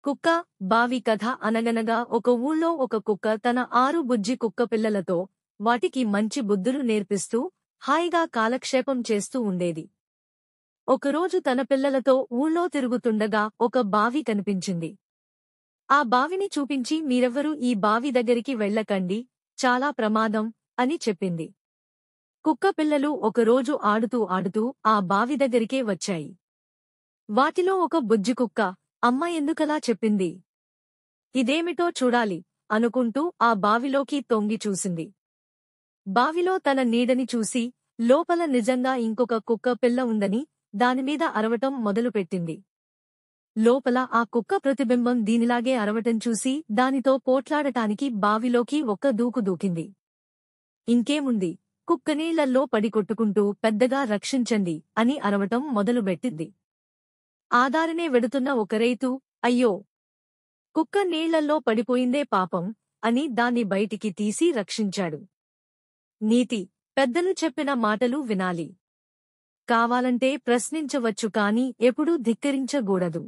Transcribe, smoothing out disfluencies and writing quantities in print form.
కుక్క బావి కథ అనగనగా ఒక ఊళ్ళో ఒక కుక్క తన 6 బుజ్జి కుక్క పిల్లలతో వాటికి మంచి బుద్ధులు నేర్పిస్తూ హాయిగా కాలక్షేపం చేస్తూ ఉండేది. ఒకరోజు తన పిల్లలతో ఊళ్ళో తిరుగుతుండగా ఒక బావి కనిపించింది. ఆ బావిని చూపించి మీరెవ్వరూ ఈ బావి దగ్గరికి వెళ్ళకండి, చాలా ప్రమాదం అని చెప్పింది. కుక్క పిల్లలు ఒకరోజు ఆడుతూ ఆడుతూ ఆ బావి దగ్గరికే వచ్చాయి. వాటిలో ఒక బుజ్జి కుక్క అమ్మ ఎందుకలా చెప్పింది? ఇదేమిటో చూడాలి అనుకుంటూ ఆ బావిలోకి తొంగి చూసింది. బావిలో తన నీడని చూసి లోపల నిజంగా ఇంకొక కుక్క పిల్ల ఉందని దానిమీద అరవటం మొదలుపెట్టింది. లోపల ఆ కుక్క ప్రతిబింబం దీనిలాగే అరవటం చూసి దానితో పోట్లాడటానికి బావిలోకి ఒక్క దూకు దూకింది. ఇంకేముంది, కుక్క నీళ్లల్లో పడి కొట్టుకుంటూ పెద్దగా రక్షించండి అని అరవటం మొదలుపెట్టింది. ఆదారినే వెడుతున్న ఒక రైతు, అయ్యో, కుక్క నీళ్లల్లో పడిపోయిందే పాపం అని దాన్ని బయటికి తీసి రక్షించాడు. నీతి: పెద్దలు చెప్పిన మాటలు వినాలి. కావాలంటే ప్రశ్నించవచ్చు కాని ఎప్పుడూ ధిక్కరించగూడదు.